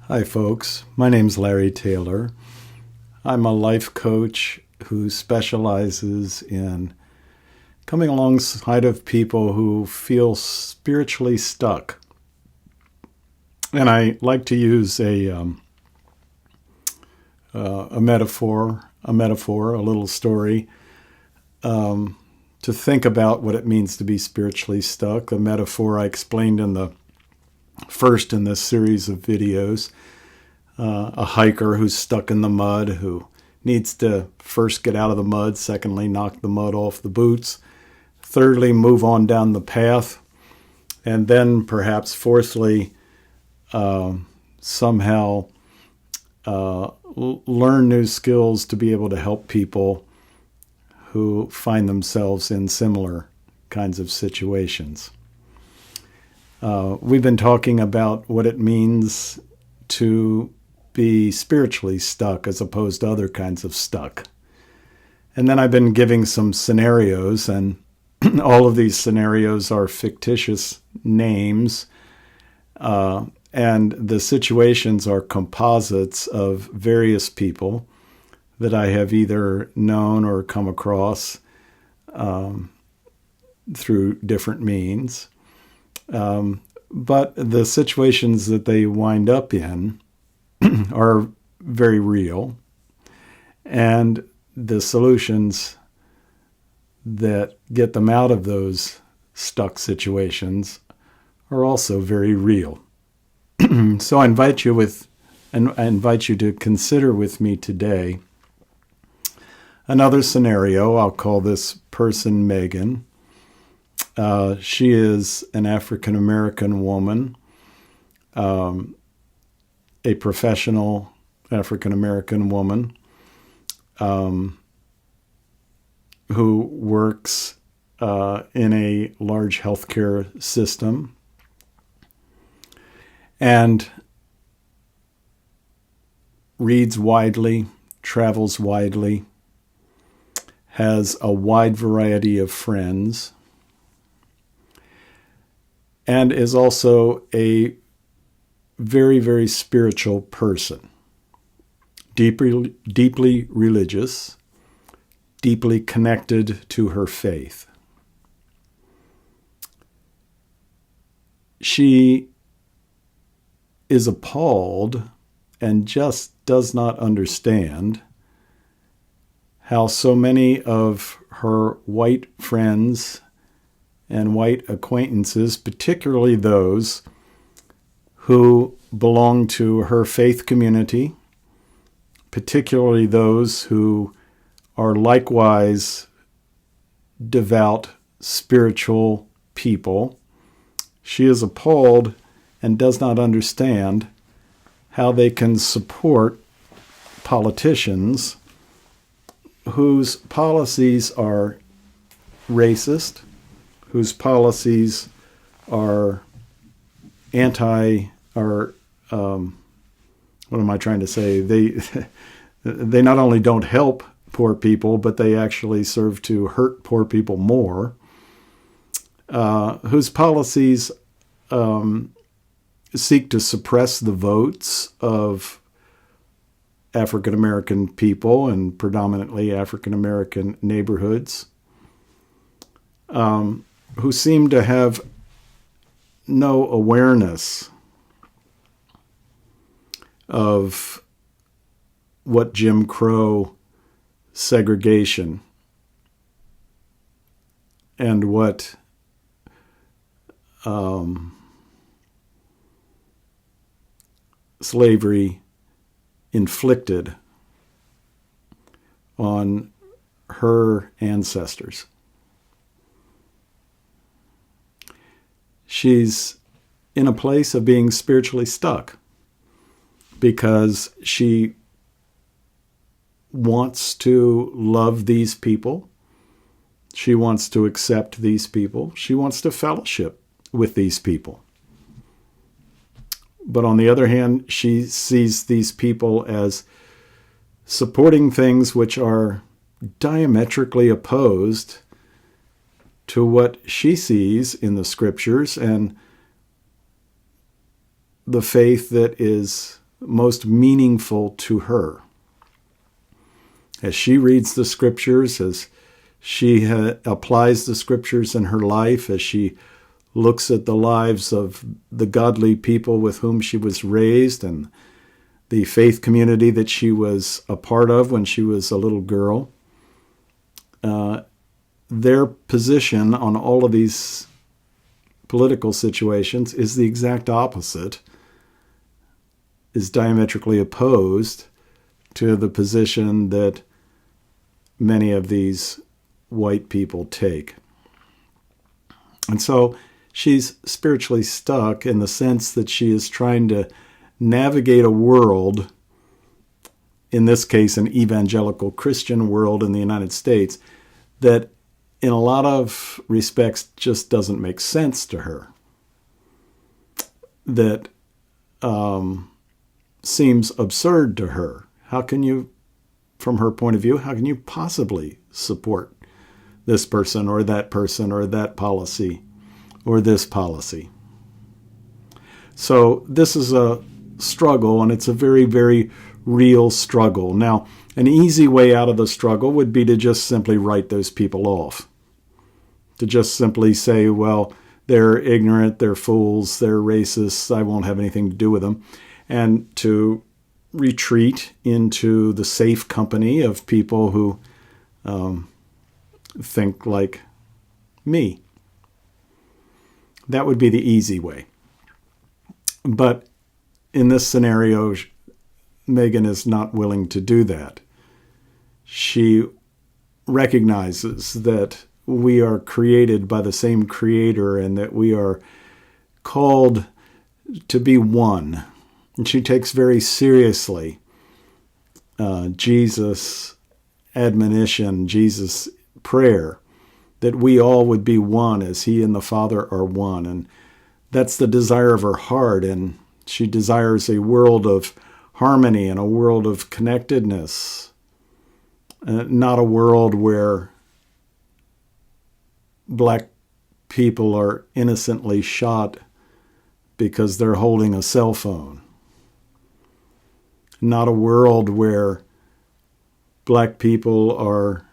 Hi folks, my name's Larry Taylor. I'm a life coach who specializes in coming alongside of people who feel spiritually stuck. And I like to use a metaphor, a little story, to think about what it means to be spiritually stuck. The metaphor I explained in the first in this series of videos. A hiker who's stuck in the mud, who needs to first get out of the mud, secondly, knock the mud off the boots, thirdly, move on down the path, and then perhaps fourthly, somehow learn new skills to be able to help people who find themselves in similar kinds of situations. We've been talking about what it means to be spiritually stuck as opposed to other kinds of stuck. And then I've been giving some scenarios, and all of these scenarios are fictitious names, and the situations are composites of various people that I have either known or come across through different means. But the situations that they wind up in are very real, and the solutions that get them out of those stuck situations are also very real. So I invite you to consider with me today another scenario. I'll call this person Megan. She is an African-American woman, a professional African-American woman who works in a large healthcare system and reads widely, travels widely, has a wide variety of friends, and is also a very, very spiritual person, deeply religious, deeply connected to her faith. She is appalled and just does not understand how so many of her white friends and white acquaintances, particularly those who belong to her faith community, particularly those who are likewise devout, spiritual people. She is appalled and does not understand how they can support politicians whose policies are racist, whose policies are what am I trying to say? They not only don't help poor people, but they actually serve to hurt poor people more, whose policies seek to suppress the votes of African American people and predominantly African American neighborhoods, who seem to have no awareness of what Jim Crow segregation and what slavery inflicted on her ancestors. She's in a place of being spiritually stuck because she wants to love these people. She wants to accept these people. She wants to fellowship with these people. But on the other hand, she sees these people as supporting things which are diametrically opposed to what she sees in the scriptures and the faith that is most meaningful to her. As she reads the scriptures, as she applies the scriptures in her life, as she looks at the lives of the godly people with whom she was raised and the faith community that she was a part of when she was a little girl, their position on all of these political situations is the exact opposite, is diametrically opposed to the position that many of these white people take. And so she's spiritually stuck in the sense that she is trying to navigate a world, in this case an evangelical Christian world in the United States, that in a lot of respects just doesn't make sense to her. That seems absurd to her. How can you, from her point of view, how can you possibly support this person or that policy or this policy? So this is a struggle, and it's a very, very real struggle. Now, an easy way out of the struggle would be to just simply write those people off. To just simply say, well, they're ignorant, they're fools, they're racists, I won't have anything to do with them. And to retreat into the safe company of people who think like me. That would be the easy way. But in this scenario, Megan is not willing to do that. She recognizes that we are created by the same Creator and that we are called to be one. And she takes very seriously Jesus' admonition, Jesus' prayer, that we all would be one as He and the Father are one. And that's the desire of her heart. And she desires a world of harmony and a world of connectedness, not a world where black people are innocently shot because they're holding a cell phone. Not a world where black people are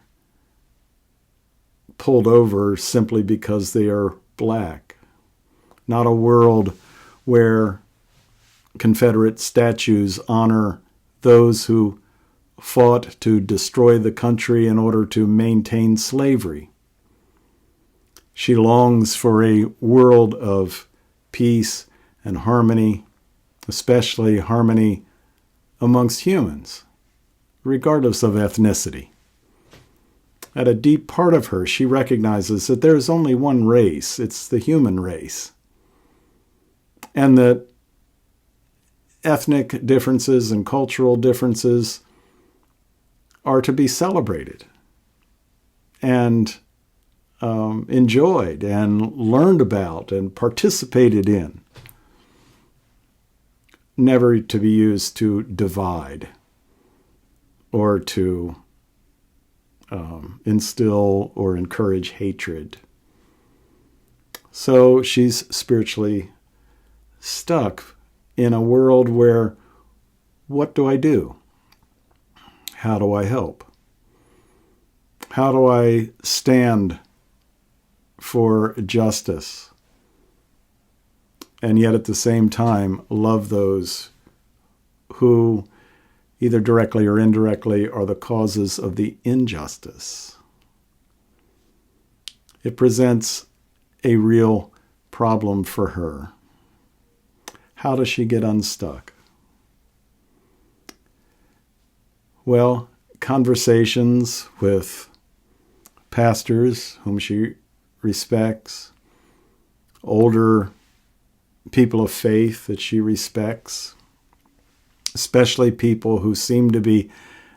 pulled over simply because they are black. Not a world where Confederate statues honor those who fought to destroy the country in order to maintain slavery. She longs for a world of peace and harmony, especially harmony amongst humans, regardless of ethnicity. At a deep part of her, she recognizes that there is only one race. It's the human race. And that ethnic differences and cultural differences are to be celebrated and enjoyed and learned about and participated in, never to be used to divide or to instill or encourage hatred. So she's spiritually stuck in a world where, what do I do? How do I help? How do I stand for justice and yet at the same time love those who either directly or indirectly are the causes of the injustice? It presents a real problem for her. How does she get unstuck? Well, conversations with pastors whom she respects, older people of faith that she respects, especially people who seem to be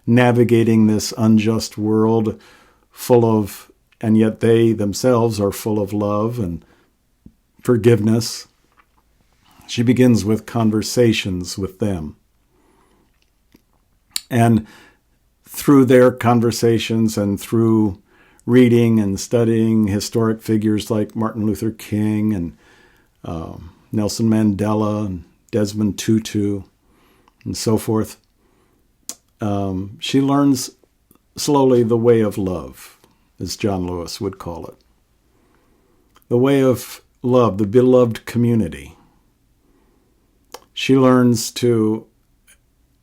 navigating this unjust world full of, and yet they themselves are full of love and forgiveness. She begins with conversations with them. And through their conversations and through reading and studying historic figures like Martin Luther King and Nelson Mandela and Desmond Tutu, and so forth. She learns slowly the way of love, as John Lewis would call it. The way of love, the beloved community. She learns to,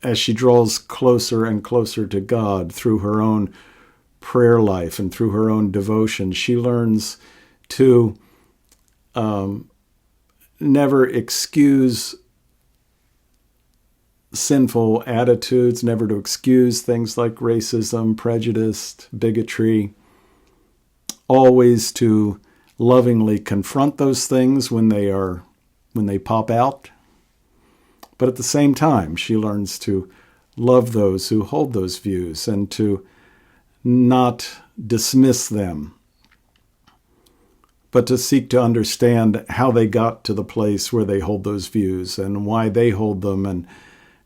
as she draws closer and closer to God through her own prayer life and through her own devotion, she learns to never excuse sinful attitudes, never to excuse things like racism, prejudice, bigotry, always to lovingly confront those things when they pop out. But at the same time, she learns to love those who hold those views and to not dismiss them, but to seek to understand how they got to the place where they hold those views and why they hold them and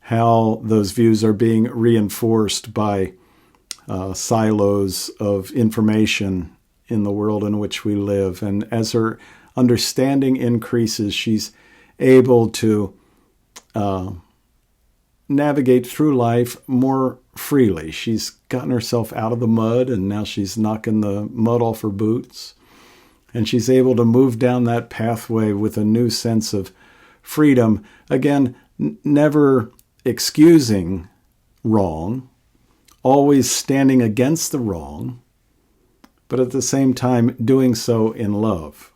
how those views are being reinforced by silos of information in the world in which we live. And as her understanding increases, she's able to navigate through life more freely. She's gotten herself out of the mud, and now she's knocking the mud off her boots. And she's able to move down that pathway with a new sense of freedom. Again, never excusing wrong, always standing against the wrong, but at the same time doing so in love.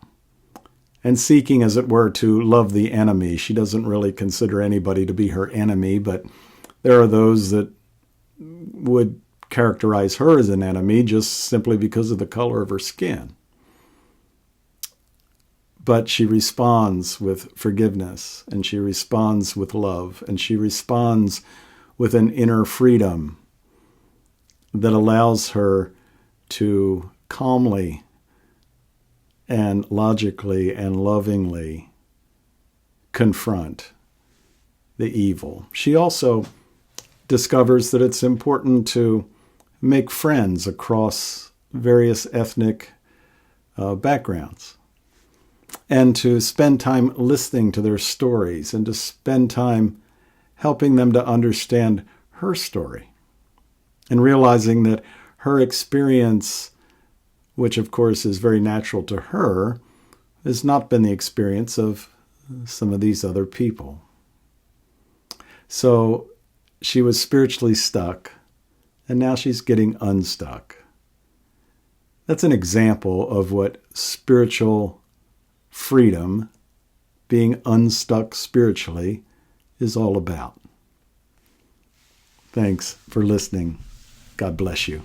And seeking, as it were, to love the enemy. She doesn't really consider anybody to be her enemy, but there are those that would characterize her as an enemy just simply because of the color of her skin. But she responds with forgiveness, and she responds with love, and she responds with an inner freedom that allows her to calmly and logically and lovingly confront the evil. She also discovers that it's important to make friends across various ethnic backgrounds, and to spend time listening to their stories, and to spend time helping them to understand her story, and realizing that her experience, which of course is very natural to her, has not been the experience of some of these other people. So she was spiritually stuck, and now she's getting unstuck. That's an example of what spiritual freedom, being unstuck spiritually, is all about. Thanks for listening. God bless you.